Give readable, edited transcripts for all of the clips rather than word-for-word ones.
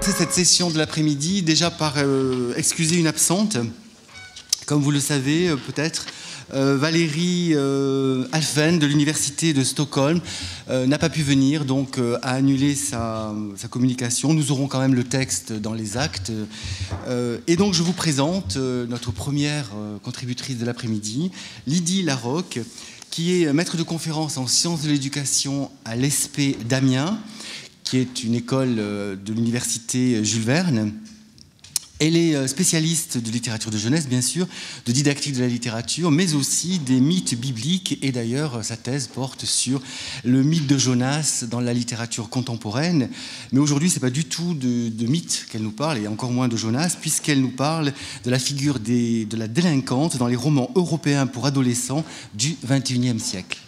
commencer cette session de l'après-midi déjà par excuser une absente. Comme vous le savez peut-être, Valérie Alphen de l'Université de Stockholm n'a pas pu venir, donc a annulé sa communication. Nous aurons quand même le texte dans les actes. Et donc je vous présente notre première contributrice de l'après-midi, Lydie Larocque, qui est maître de conférence en sciences de l'éducation à l'ESP d'Amiens, qui est une école de l'université Jules Verne. Elle est spécialiste de littérature de jeunesse, bien sûr, de didactique de la littérature, mais aussi des mythes bibliques. Et d'ailleurs, sa thèse porte sur le mythe de Jonas dans la littérature contemporaine. Mais aujourd'hui, ce n'est pas du tout de mythes qu'elle nous parle, et encore moins de Jonas, puisqu'elle nous parle de la figure de la délinquante dans les romans européens pour adolescents du XXIe siècle.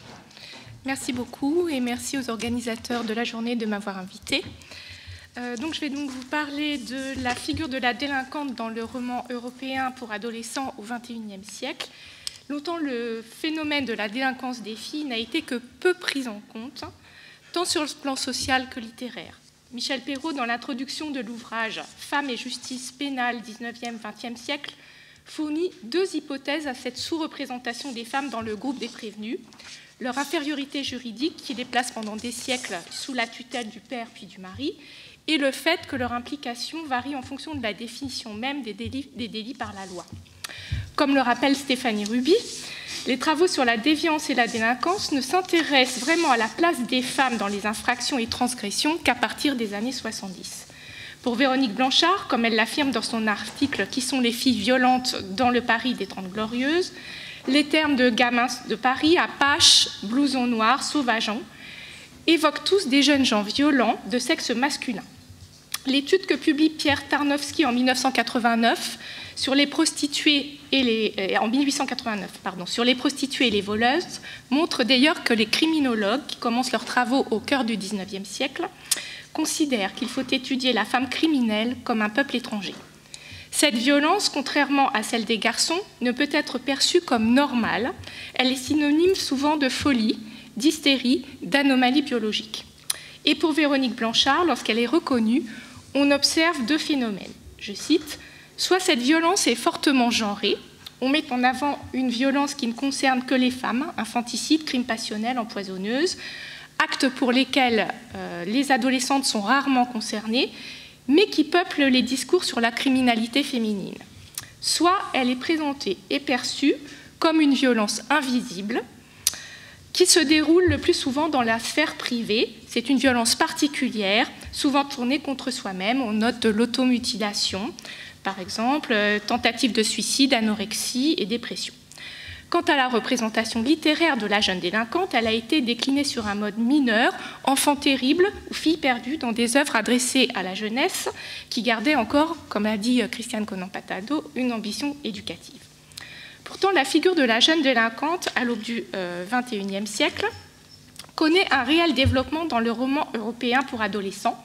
Merci beaucoup et merci aux organisateurs de la journée de m'avoir invité. Je vais donc vous parler de la figure de la délinquante dans le roman européen pour adolescents au XXIe siècle. Longtemps, le phénomène de la délinquance des filles n'a été que peu pris en compte, tant sur le plan social que littéraire. Michel Perrault, dans l'introduction de l'ouvrage « Femmes et justice pénale, 19e-20e siècle », fournit deux hypothèses à cette sous-représentation des femmes dans le groupe des prévenus. Leur infériorité juridique, qui les place pendant des siècles sous la tutelle du père puis du mari, et le fait que leur implication varie en fonction de la définition même des délits par la loi. Comme le rappelle Stéphanie Ruby, les travaux sur la déviance et la délinquance ne s'intéressent vraiment à la place des femmes dans les infractions et transgressions qu'à partir des années 70. Pour Véronique Blanchard, comme elle l'affirme dans son article « Qui sont les filles violentes dans le Paris des Trente Glorieuses ?», les termes de gamins de Paris, apaches, blousons noirs, sauvageons, évoquent tous des jeunes gens violents de sexe masculin. L'étude que publie Pierre Tarnowski en 1889 sur les prostituées et les voleuses montre d'ailleurs que les criminologues, qui commencent leurs travaux au cœur du XIXe siècle, considèrent qu'il faut étudier la femme criminelle comme un peuple étranger. Cette violence, contrairement à celle des garçons, ne peut être perçue comme normale. Elle est synonyme souvent de folie, d'hystérie, d'anomalie biologique. Et pour Véronique Blanchard, lorsqu'elle est reconnue, on observe deux phénomènes. Je cite, « Soit cette violence est fortement genrée, on met en avant une violence qui ne concerne que les femmes, infanticide, crime passionnel, empoisonneuse, actes pour lesquels les adolescentes sont rarement concernées, mais qui peuplent les discours sur la criminalité féminine. Soit elle est présentée et perçue comme une violence invisible, qui se déroule le plus souvent dans la sphère privée. C'est une violence particulière, souvent tournée contre soi-même. On note de l'automutilation, par exemple, tentative de suicide, anorexie et dépression. Quant à la représentation littéraire de la jeune délinquante, elle a été déclinée sur un mode mineur, enfant terrible ou fille perdue, dans des œuvres adressées à la jeunesse qui gardaient encore, comme a dit Christiane Conan-Patado, une ambition éducative. Pourtant, la figure de la jeune délinquante à l'aube du XXIe siècle connaît un réel développement dans le roman européen pour adolescents,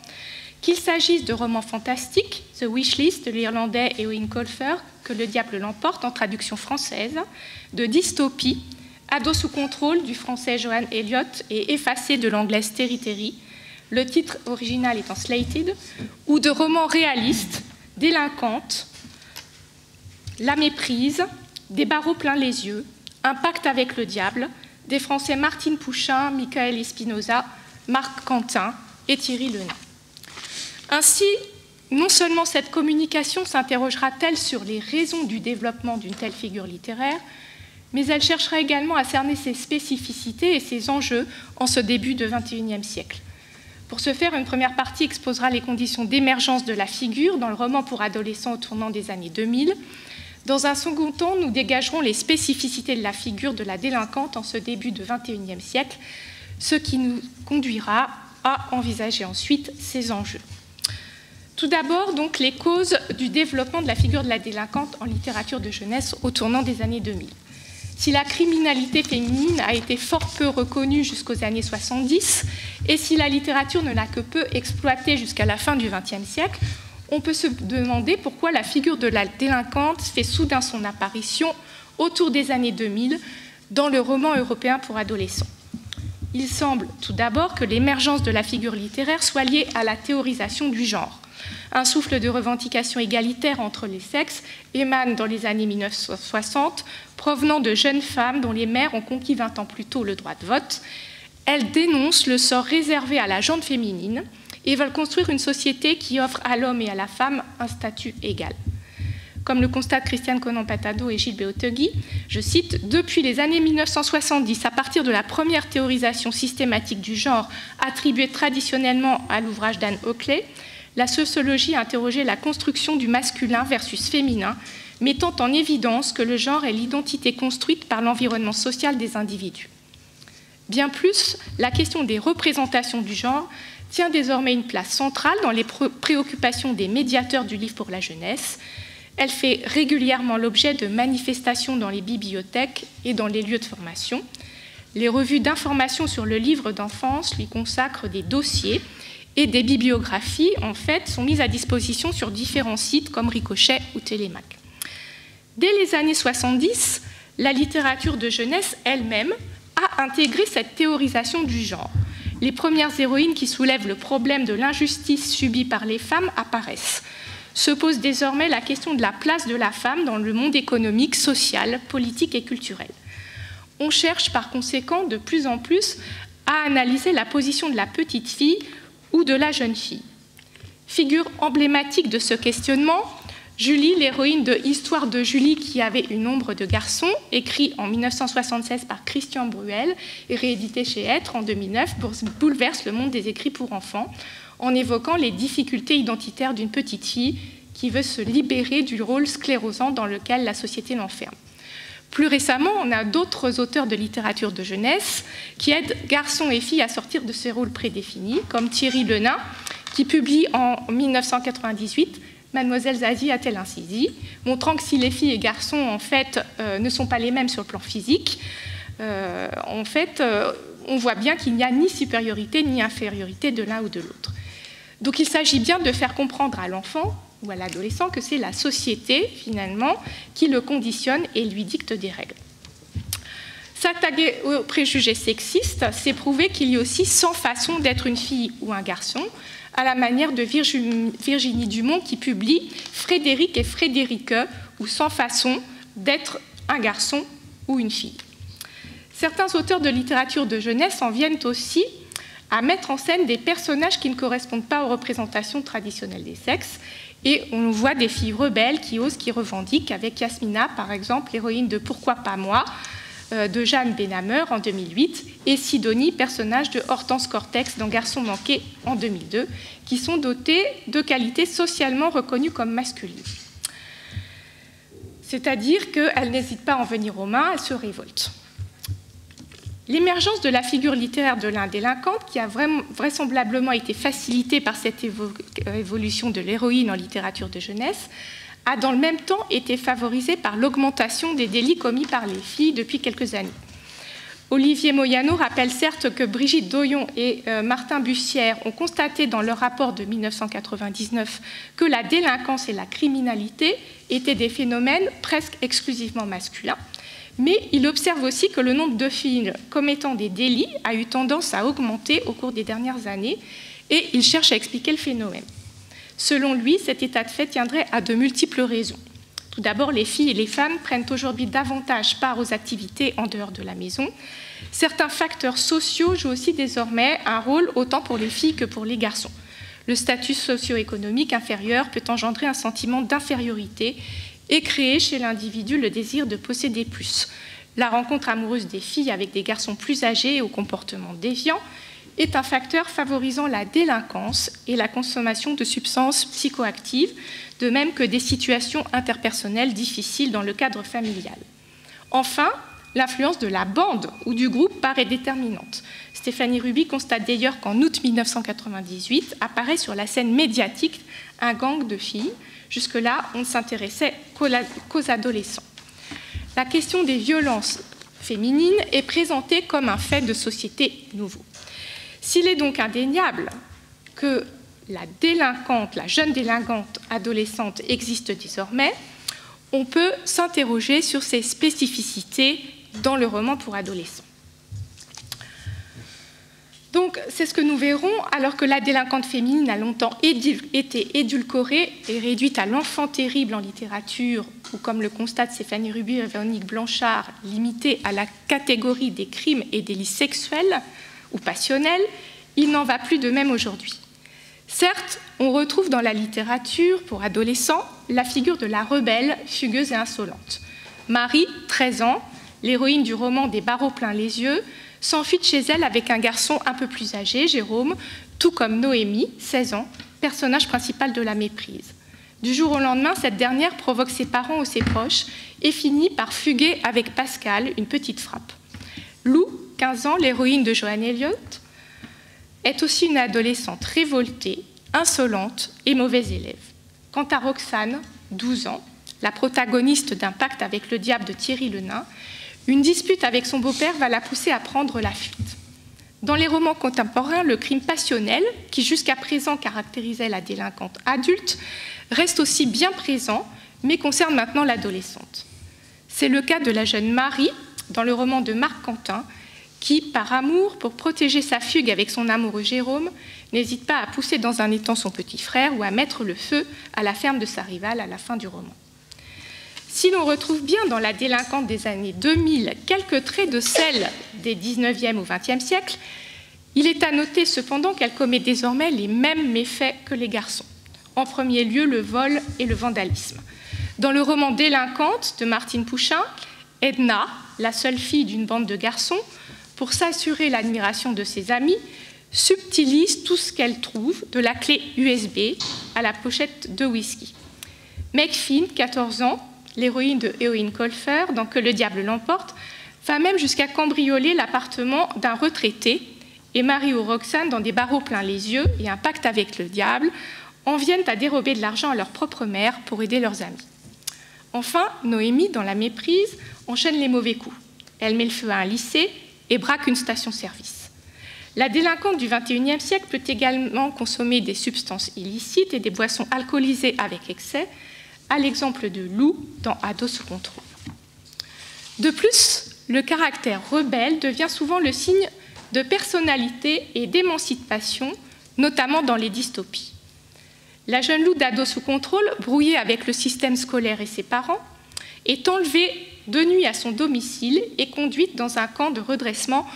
qu'il s'agisse de romans fantastiques, The Wishlist de l'Irlandais Eoin Colfer, Que le diable l'emporte en traduction française, de dystopie, Ado sous contrôle du français Johan Elliott et Effacé de l'anglaise Terry Terry, le titre original étant Slated, ou de romans réalistes, Délinquante, La méprise, Des barreaux plein les yeux, Un pacte avec le diable, des Français Martine Pouchin, Michael Espinosa, Marc Quentin et Thierry Lenain. Ainsi, non seulement cette communication s'interrogera-t-elle sur les raisons du développement d'une telle figure littéraire, mais elle cherchera également à cerner ses spécificités et ses enjeux en ce début de XXIe siècle. Pour ce faire, une première partie exposera les conditions d'émergence de la figure dans le roman pour adolescents au tournant des années 2000. Dans un second temps, nous dégagerons les spécificités de la figure de la délinquante en ce début de XXIe siècle, ce qui nous conduira à envisager ensuite ces enjeux. Tout d'abord, donc, les causes du développement de la figure de la délinquante en littérature de jeunesse au tournant des années 2000. Si la criminalité féminine a été fort peu reconnue jusqu'aux années 70, et si la littérature ne l'a que peu exploitée jusqu'à la fin du XXe siècle, on peut se demander pourquoi la figure de la délinquante fait soudain son apparition autour des années 2000 dans le roman européen pour adolescents. Il semble tout d'abord que l'émergence de la figure littéraire soit liée à la théorisation du genre. Un souffle de revendication égalitaire entre les sexes émane dans les années 1960, provenant de jeunes femmes dont les mères ont conquis 20 ans plus tôt le droit de vote. Elles dénoncent le sort réservé à la gente féminine et veulent construire une société qui offre à l'homme et à la femme un statut égal. Comme le constatent Christiane Conan-Patado et Gilles Béotegui, je cite, « Depuis les années 1970, à partir de la première théorisation systématique du genre attribuée traditionnellement à l'ouvrage d'Anne Oakley, la sociologie a interrogé la construction du masculin versus féminin, mettant en évidence que le genre est l'identité construite par l'environnement social des individus. Bien plus, la question des représentations du genre tient désormais une place centrale dans les préoccupations des médiateurs du livre pour la jeunesse. Elle fait régulièrement l'objet de manifestations dans les bibliothèques et dans les lieux de formation. Les revues d'information sur le livre d'enfance lui consacrent des dossiers et des bibliographies, en fait, sont mises à disposition sur différents sites comme Ricochet ou Télémac. Dès les années 70, la littérature de jeunesse elle-même a intégré cette théorisation du genre. Les premières héroïnes qui soulèvent le problème de l'injustice subie par les femmes apparaissent. Se pose désormais la question de la place de la femme dans le monde économique, social, politique et culturel. On cherche par conséquent de plus en plus à analyser la position de la petite fille ou de la jeune fille. Figure emblématique de ce questionnement, Julie, l'héroïne de Histoire de Julie qui avait une ombre de garçon, écrit en 1976 par Christian Bruel et réédité chez Être en 2009, bouleverse le monde des écrits pour enfants en évoquant les difficultés identitaires d'une petite fille qui veut se libérer du rôle sclérosant dans lequel la société l'enferme. Plus récemment, on a d'autres auteurs de littérature de jeunesse qui aident garçons et filles à sortir de ces rôles prédéfinis, comme Thierry Lenain, qui publie en 1998 « Mademoiselle Zazie a-t-elle un zizi ?», montrant que si les filles et garçons, en fait, ne sont pas les mêmes sur le plan physique, on voit bien qu'il n'y a ni supériorité ni infériorité de l'un ou de l'autre. Donc il s'agit bien de faire comprendre à l'enfant ou à l'adolescent que c'est la société, finalement, qui le conditionne et lui dicte des règles. S'attaquer aux préjugés sexistes, c'est prouver qu'il y a aussi 100 façons d'être une fille ou un garçon, à la manière de Virginie Dumont qui publie « Frédéric et Frédérique » ou « 100 façons d'être un garçon ou une fille ». Certains auteurs de littérature de jeunesse en viennent aussi à mettre en scène des personnages qui ne correspondent pas aux représentations traditionnelles des sexes. Et on voit des filles rebelles qui osent, qui revendiquent, avec Yasmina, par exemple, l'héroïne de Pourquoi pas moi, de Jeanne Benhammer en 2008, et Sidonie, personnage de Hortense Cortex dans Garçon manqué en 2002, qui sont dotées de qualités socialement reconnues comme masculines. C'est-à-dire qu'elles n'hésitent pas à en venir aux mains, elles se révoltent. L'émergence de la figure littéraire de la délinquante, qui a vraisemblablement été facilitée par cette évolution de l'héroïne en littérature de jeunesse, a dans le même temps été favorisée par l'augmentation des délits commis par les filles depuis quelques années. Olivier Moyano rappelle certes que Brigitte Doyon et Martin Bussière ont constaté dans leur rapport de 1999 que la délinquance et la criminalité étaient des phénomènes presque exclusivement masculins. Mais il observe aussi que le nombre de filles commettant des délits a eu tendance à augmenter au cours des dernières années et il cherche à expliquer le phénomène. Selon lui, cet état de fait tiendrait à de multiples raisons. Tout d'abord, les filles et les femmes prennent aujourd'hui davantage part aux activités en dehors de la maison. Certains facteurs sociaux jouent aussi désormais un rôle autant pour les filles que pour les garçons. Le statut socio-économique inférieur peut engendrer un sentiment d'infériorité et créer chez l'individu le désir de posséder plus. La rencontre amoureuse des filles avec des garçons plus âgés et au comportement déviant est un facteur favorisant la délinquance et la consommation de substances psychoactives, de même que des situations interpersonnelles difficiles dans le cadre familial. Enfin, l'influence de la bande ou du groupe paraît déterminante. Stéphanie Ruby constate d'ailleurs qu'en août 1998 apparaît sur la scène médiatique un gang de filles. Jusque-là, on ne s'intéressait qu'aux adolescents. La question des violences féminines est présentée comme un fait de société nouveau. S'il est donc indéniable que la jeune délinquante adolescente existe désormais, on peut s'interroger sur ses spécificités dans le roman pour adolescents. Donc, c'est ce que nous verrons, alors que la délinquante féminine a longtemps été édulcorée et réduite à l'enfant terrible en littérature, ou comme le constate Stéphanie Rubio et Véronique Blanchard, limitée à la catégorie des crimes et délits sexuels ou passionnels, il n'en va plus de même aujourd'hui. Certes, on retrouve dans la littérature pour adolescents la figure de la rebelle, fugueuse et insolente. Marie, 13 ans, l'héroïne du roman Des barreaux plein les yeux, s'enfuit de chez elle avec un garçon un peu plus âgé, Jérôme, tout comme Noémie, 16 ans, personnage principal de La Méprise. Du jour au lendemain, cette dernière provoque ses parents ou ses proches et finit par fuguer avec Pascal, une petite frappe. Lou, 15 ans, l'héroïne de Joanne Elliott, est aussi une adolescente révoltée, insolente et mauvaise élève. Quant à Roxane, 12 ans, la protagoniste d'un pacte avec le diable de Thierry Le Nain, une dispute avec son beau-père va la pousser à prendre la fuite. Dans les romans contemporains, le crime passionnel, qui jusqu'à présent caractérisait la délinquante adulte, reste aussi bien présent, mais concerne maintenant l'adolescente. C'est le cas de la jeune Marie, dans le roman de Marc Quentin, qui, par amour, pour protéger sa fugue avec son amoureux Jérôme, n'hésite pas à pousser dans un étang son petit frère ou à mettre le feu à la ferme de sa rivale à la fin du roman. Si l'on retrouve bien dans la délinquante des années 2000 quelques traits de celle des 19e ou 20e siècles, il est à noter cependant qu'elle commet désormais les mêmes méfaits que les garçons. En premier lieu, le vol et le vandalisme. Dans le roman Délinquante de Martine Pouchin, Edna, la seule fille d'une bande de garçons, pour s'assurer l'admiration de ses amis, subtilise tout ce qu'elle trouve, de la clé USB à la pochette de whisky. Meg Finn, 14 ans, l'héroïne de Eoin Colfer, dans Que le diable l'emporte, va même jusqu'à cambrioler l'appartement d'un retraité, et Marie ou Roxane, dans Des barreaux plein les yeux et Un pacte avec le diable, en viennent à dérober de l'argent à leur propre mère pour aider leurs amis. Enfin, Noémie, dans La Méprise, enchaîne les mauvais coups. Elle met le feu à un lycée et braque une station-service. La délinquante du XXIe siècle peut également consommer des substances illicites et des boissons alcoolisées avec excès, à l'exemple de Lou dans Ado sous contrôle. De plus, le caractère rebelle devient souvent le signe de personnalité et d'émancipation, notamment dans les dystopies. La jeune Lou d'Ado sous contrôle, brouillée avec le système scolaire et ses parents, est enlevée de nuit à son domicile et conduite dans un camp de redressement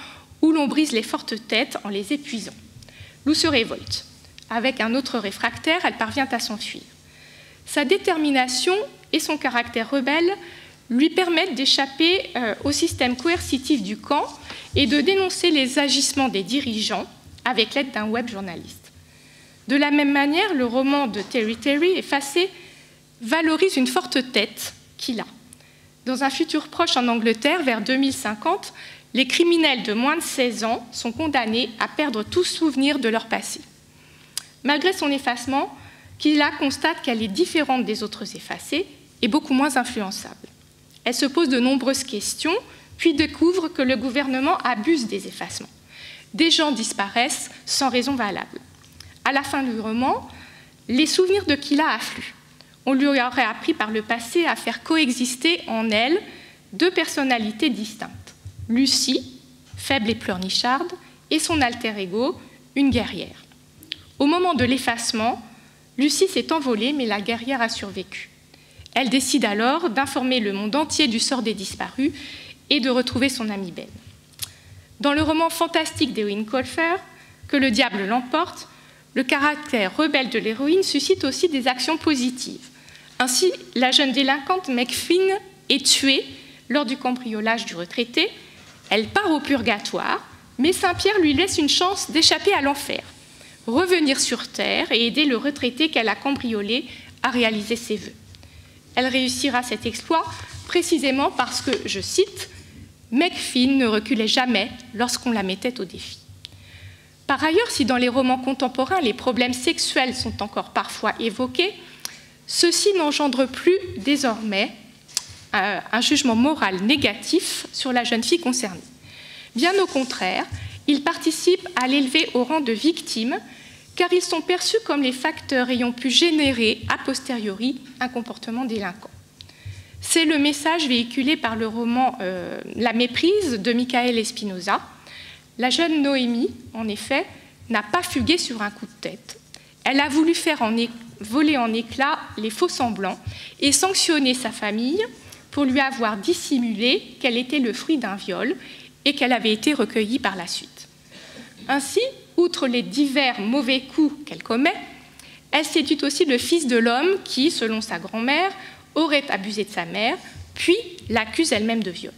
où l'on brise les fortes têtes en les épuisant. Lou se révolte. Avec un autre réfractaire, elle parvient à s'enfuir. Sa détermination et son caractère rebelle lui permettent d'échapper au système coercitif du camp et de dénoncer les agissements des dirigeants avec l'aide d'un web journaliste. De la même manière, le roman de Terry Effacé valorise une forte tête qu'il a. Dans un futur proche en Angleterre, vers 2050, les criminels de moins de 16 ans sont condamnés à perdre tout souvenir de leur passé. Malgré son effacement, Kila constate qu'elle est différente des autres effacés et beaucoup moins influençable. Elle se pose de nombreuses questions, puis découvre que le gouvernement abuse des effacements. Des gens disparaissent sans raison valable. À la fin du roman, les souvenirs de Kila affluent. On lui aurait appris par le passé à faire coexister en elle deux personnalités distinctes. Lucie, faible et pleurnicharde, et son alter ego, une guerrière. Au moment de l'effacement, Lucie s'est envolée, mais la guerrière a survécu. Elle décide alors d'informer le monde entier du sort des disparus et de retrouver son amie Ben. Dans le roman fantastique d'Eoin Colfer, Que le diable l'emporte, le caractère rebelle de l'héroïne suscite aussi des actions positives. Ainsi, la jeune délinquante Meg Finn est tuée lors du cambriolage du retraité. Elle part au purgatoire, mais Saint-Pierre lui laisse une chance d'échapper à l'enfer, revenir sur Terre et aider le retraité qu'elle a cambriolé à réaliser ses vœux. Elle réussira cet exploit précisément parce que, je cite, « Meg Finn ne reculait jamais lorsqu'on la mettait au défi ». Par ailleurs, si dans les romans contemporains, les problèmes sexuels sont encore parfois évoqués, ceux-ci n'engendrent plus désormais un jugement moral négatif sur la jeune fille concernée. Bien au contraire, ils participent à l'élever au rang de victime, car ils sont perçus comme les facteurs ayant pu générer a posteriori un comportement délinquant. C'est le message véhiculé par le roman La Méprise de Michael Espinosa. La jeune Noémie, en effet, n'a pas fugué sur un coup de tête. Elle a voulu faire voler en éclats les faux-semblants et sanctionner sa famille pour lui avoir dissimulé qu'elle était le fruit d'un viol et qu'elle avait été recueillie par la suite. Ainsi, outre les divers mauvais coups qu'elle commet, elle séduit aussi le fils de l'homme qui, selon sa grand-mère, aurait abusé de sa mère, puis l'accuse elle-même de viol.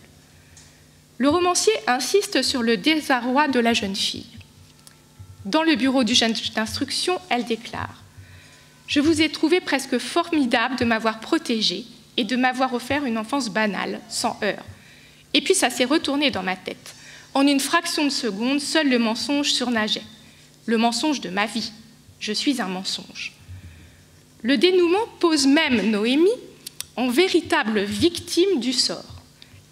Le romancier insiste sur le désarroi de la jeune fille. Dans le bureau du juge d'instruction, elle déclare « Je vous ai trouvé presque formidable de m'avoir protégée et de m'avoir offert une enfance banale, sans heurts. Et puis ça s'est retourné dans ma tête. En une fraction de seconde, seul le mensonge surnageait. Le mensonge de ma vie. Je suis un mensonge. » Le dénouement pose même Noémie en véritable victime du sort.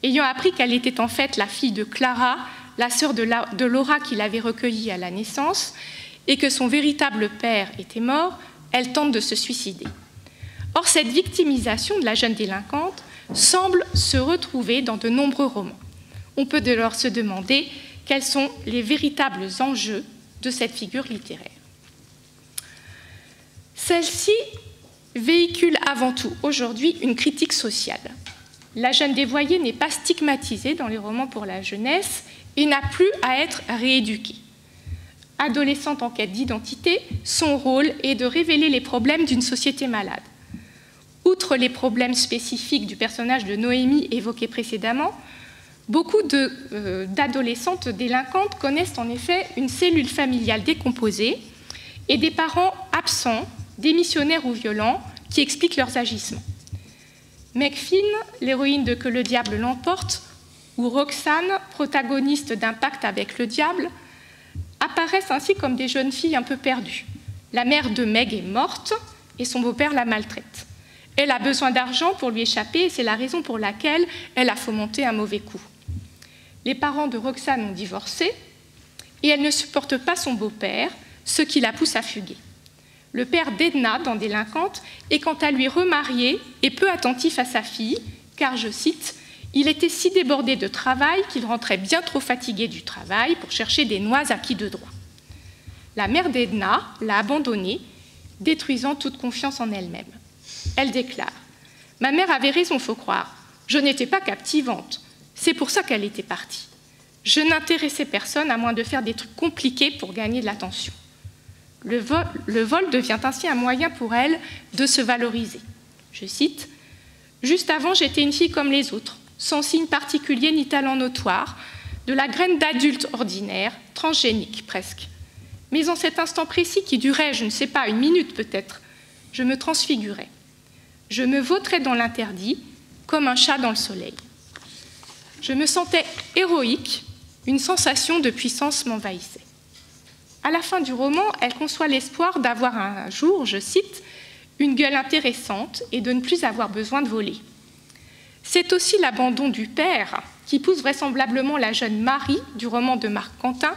Ayant appris qu'elle était en fait la fille de Clara, la sœur de Laura qui l'avait recueillie à la naissance, et que son véritable père était mort, elle tente de se suicider. Or, cette victimisation de la jeune délinquante semble se retrouver dans de nombreux romans. On peut dès lors se demander quels sont les véritables enjeux de cette figure littéraire. Celle-ci véhicule avant tout aujourd'hui une critique sociale. La jeune dévoyée n'est pas stigmatisée dans les romans pour la jeunesse et n'a plus à être rééduquée. Adolescente en quête d'identité, son rôle est de révéler les problèmes d'une société malade. Outre les problèmes spécifiques du personnage de Noémie évoqué précédemment, beaucoup d'adolescentes délinquantes connaissent en effet une cellule familiale décomposée et des parents absents, démissionnaires ou violents, qui expliquent leurs agissements. Meg Finn, l'héroïne de Que le diable l'emporte, ou Roxane, protagoniste d'un pacte avec le diable, apparaissent ainsi comme des jeunes filles un peu perdues. La mère de Meg est morte et son beau-père la maltraite. Elle a besoin d'argent pour lui échapper et c'est la raison pour laquelle elle a fomenté un mauvais coup. Les parents de Roxane ont divorcé et elle ne supporte pas son beau-père, ce qui la pousse à fuguer. Le père d'Edna, dans Délinquante, est quant à lui remarié et peu attentif à sa fille, car, je cite, « Il était si débordé de travail qu'il rentrait bien trop fatigué du travail pour chercher des noix à qui de droit. » La mère d'Edna l'a abandonnée, détruisant toute confiance en elle-même. Elle déclare « Ma mère avait raison, faut croire. Je n'étais pas captivante. C'est pour ça qu'elle était partie. Je n'intéressais personne à moins de faire des trucs compliqués pour gagner de l'attention. » Le vol devient ainsi un moyen pour elle de se valoriser. Je cite « Juste avant, j'étais une fille comme les autres, sans signe particulier ni talent notoire, de la graine d'adulte ordinaire, transgénique presque. Mais en cet instant précis qui durait, je ne sais pas, une minute peut-être, je me transfigurais. Je me vautrais dans l'interdit, comme un chat dans le soleil. Je me sentais héroïque, une sensation de puissance m'envahissait. » À la fin du roman, elle conçoit l'espoir d'avoir un jour, je cite, « une gueule intéressante et de ne plus avoir besoin de voler. » C'est aussi l'abandon du père qui pousse vraisemblablement la jeune Marie du roman de Marc Quentin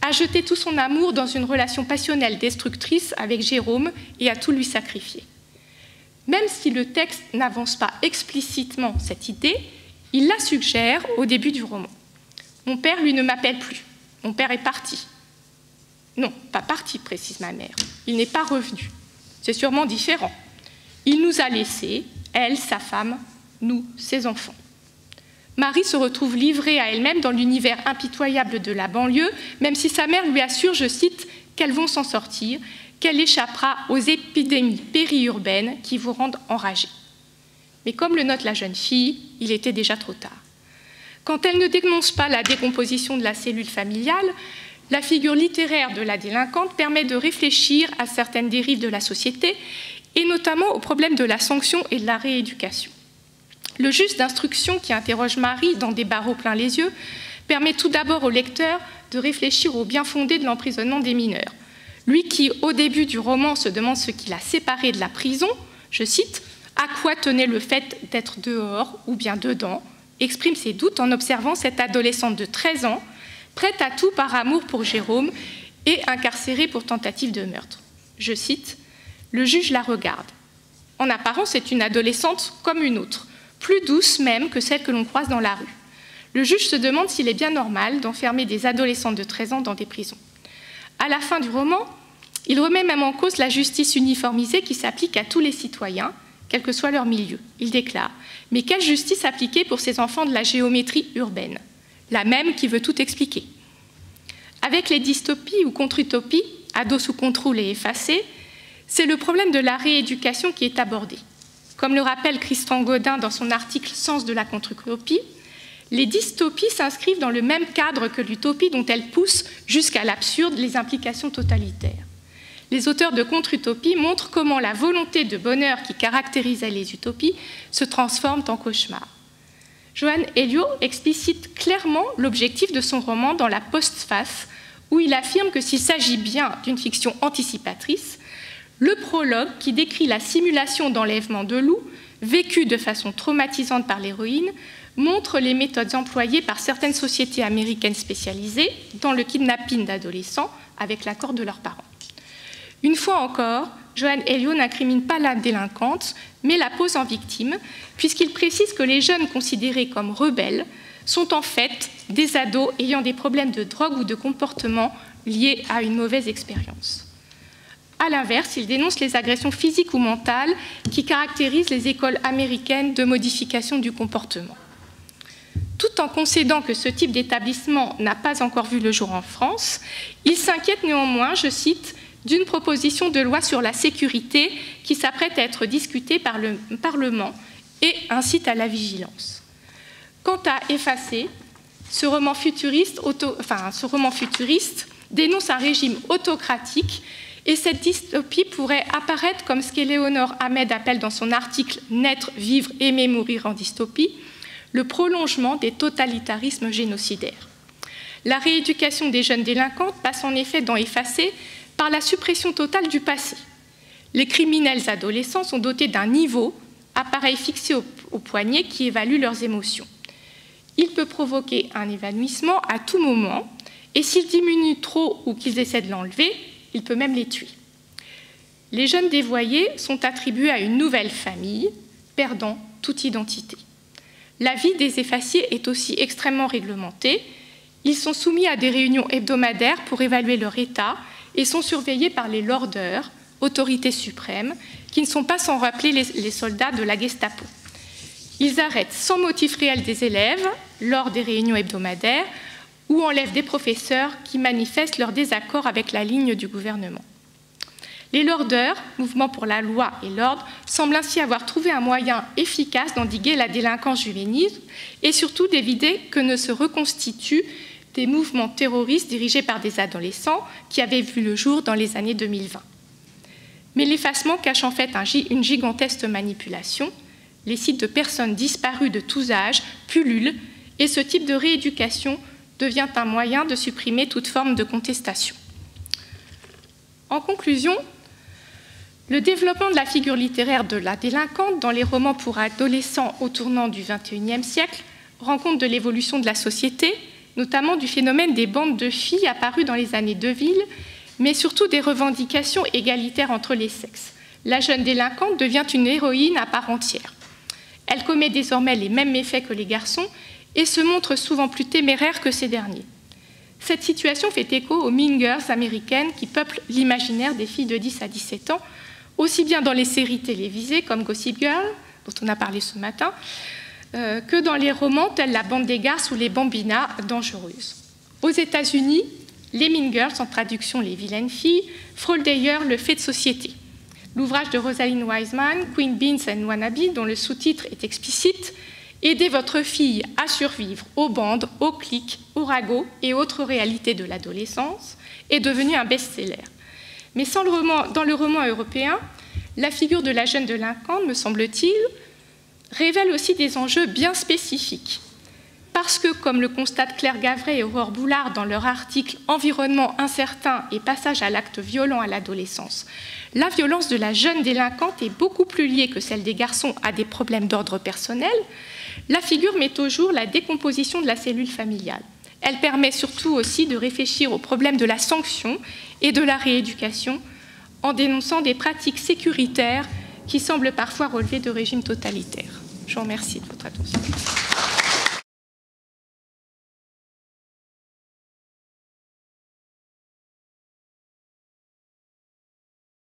à jeter tout son amour dans une relation passionnelle destructrice avec Jérôme et à tout lui sacrifier. Même si le texte n'avance pas explicitement cette idée, il la suggère au début du roman. « Mon père, lui, ne m'appelle plus. Mon père est parti. » Non, pas parti, précise ma mère. Il n'est pas revenu. C'est sûrement différent. Il nous a laissés, elle, sa femme, nous, ses enfants. Marie se retrouve livrée à elle-même dans l'univers impitoyable de la banlieue, même si sa mère lui assure, je cite, qu'elles vont s'en sortir, qu'elle échappera aux épidémies périurbaines qui vous rendent enragés. Mais comme le note la jeune fille, il était déjà trop tard. Quand elle ne dénonce pas la décomposition de la cellule familiale, la figure littéraire de la délinquante permet de réfléchir à certaines dérives de la société et notamment au problème de la sanction et de la rééducation. Le juge d'instruction qui interroge Marie dans des barreaux plein les yeux permet tout d'abord au lecteur de réfléchir au bien fondé de l'emprisonnement des mineurs. Lui qui, au début du roman, se demande ce qui l'a séparé de la prison, je cite, « À quoi tenait le fait d'être dehors ou bien dedans ?» exprime ses doutes en observant cette adolescente de 13 ans prête à tout par amour pour Jérôme et incarcérée pour tentative de meurtre. Je cite, « Le juge la regarde. En apparence, c'est une adolescente comme une autre, plus douce même que celle que l'on croise dans la rue. Le juge se demande s'il est bien normal d'enfermer des adolescentes de 13 ans dans des prisons. À la fin du roman, il remet même en cause la justice uniformisée qui s'applique à tous les citoyens, quel que soit leur milieu. Il déclare « Mais quelle justice appliquée pour ces enfants de la géométrie urbaine? La même qui veut tout expliquer. » Avec les dystopies ou contre-utopies, ados sous contrôle et effacés, c'est le problème de la rééducation qui est abordé. Comme le rappelle Christian Godin dans son article « Sens de la contre-utopie », les dystopies s'inscrivent dans le même cadre que l'utopie dont elles poussent jusqu'à l'absurde les implications totalitaires. Les auteurs de contre-utopie montrent comment la volonté de bonheur qui caractérisait les utopies se transforme en cauchemar. Johan Elio explicite clairement l'objectif de son roman dans la postface, où il affirme que s'il s'agit bien d'une fiction anticipatrice, le prologue, qui décrit la simulation d'enlèvement de loups, vécue de façon traumatisante par l'héroïne, montre les méthodes employées par certaines sociétés américaines spécialisées dans le kidnapping d'adolescents avec l'accord de leurs parents. Une fois encore, Johan Elio n'incrimine pas la délinquante, mais la pose en victime, puisqu'il précise que les jeunes considérés comme rebelles sont en fait des ados ayant des problèmes de drogue ou de comportement liés à une mauvaise expérience. À l'inverse, il dénonce les agressions physiques ou mentales qui caractérisent les écoles américaines de modification du comportement. Tout en concédant que ce type d'établissement n'a pas encore vu le jour en France, il s'inquiète néanmoins, je cite, d'une proposition de loi sur la sécurité qui s'apprête à être discutée par le Parlement et incite à la vigilance. Quant à Effacé, ce roman futuriste dénonce un régime autocratique et cette dystopie pourrait apparaître comme ce qu'Éléonore Ahmed appelle dans son article « Naître, vivre, aimer, mourir en dystopie », le prolongement des totalitarismes génocidaires. La rééducation des jeunes délinquantes passe en effet dans Effacé par la suppression totale du passé. Les criminels adolescents sont dotés d'un niveau, appareil fixé au poignet, qui évalue leurs émotions. Il peut provoquer un évanouissement à tout moment, et s'ils diminuent trop ou qu'ils essaient de l'enlever, il peut même les tuer. Les jeunes dévoyés sont attribués à une nouvelle famille, perdant toute identité. La vie des effaciés est aussi extrêmement réglementée. Ils sont soumis à des réunions hebdomadaires pour évaluer leur état et sont surveillés par les lordeurs, autorités suprêmes, qui ne sont pas sans rappeler les soldats de la Gestapo. Ils arrêtent sans motif réel des élèves lors des réunions hebdomadaires ou enlèvent des professeurs qui manifestent leur désaccord avec la ligne du gouvernement. Les lordeurs, mouvement pour la loi et l'ordre, semblent ainsi avoir trouvé un moyen efficace d'endiguer la délinquance juvénile et surtout d'éviter que ne se reconstituent des mouvements terroristes dirigés par des adolescents qui avaient vu le jour dans les années 2020. Mais l'effacement cache en fait une gigantesque manipulation. Les sites de personnes disparues de tous âges pullulent et ce type de rééducation devient un moyen de supprimer toute forme de contestation. En conclusion, le développement de la figure littéraire de la délinquante dans les romans pour adolescents au tournant du XXIe siècle rend compte de l'évolution de la société, notamment du phénomène des bandes de filles apparues dans les années 2000, mais surtout des revendications égalitaires entre les sexes. La jeune délinquante devient une héroïne à part entière. Elle commet désormais les mêmes méfaits que les garçons et se montre souvent plus téméraire que ces derniers. Cette situation fait écho aux Mean Girls américaines qui peuplent l'imaginaire des filles de 10 à 17 ans, aussi bien dans les séries télévisées comme Gossip Girl, dont on a parlé ce matin, que dans les romans tels La Bande des Garces ou Les Bambinas dangereuses. Aux États-Unis, les Mean Girls, en traduction les vilaines filles, frôlent d'ailleurs le fait de société. L'ouvrage de Rosalind Wiseman, Queen Beans and Wannabe, dont le sous-titre est explicite, « Aidez votre fille à survivre aux bandes, aux clics, aux ragots et autres réalités de l'adolescence » est devenu un best-seller. Mais dans le roman européen, la figure de la jeune délinquante, me semble-t-il, révèle aussi des enjeux bien spécifiques. Parce que, comme le constatent Claire Gavret et Aurore Boulard dans leur article « Environnement incertain et passage à l'acte violent à l'adolescence », la violence de la jeune délinquante est beaucoup plus liée que celle des garçons à des problèmes d'ordre personnel. La figure met au jour la décomposition de la cellule familiale. Elle permet surtout aussi de réfléchir au problème de la sanction et de la rééducation en dénonçant des pratiques sécuritaires qui semblent parfois relever de régimes totalitaires. Je vous remercie de votre attention.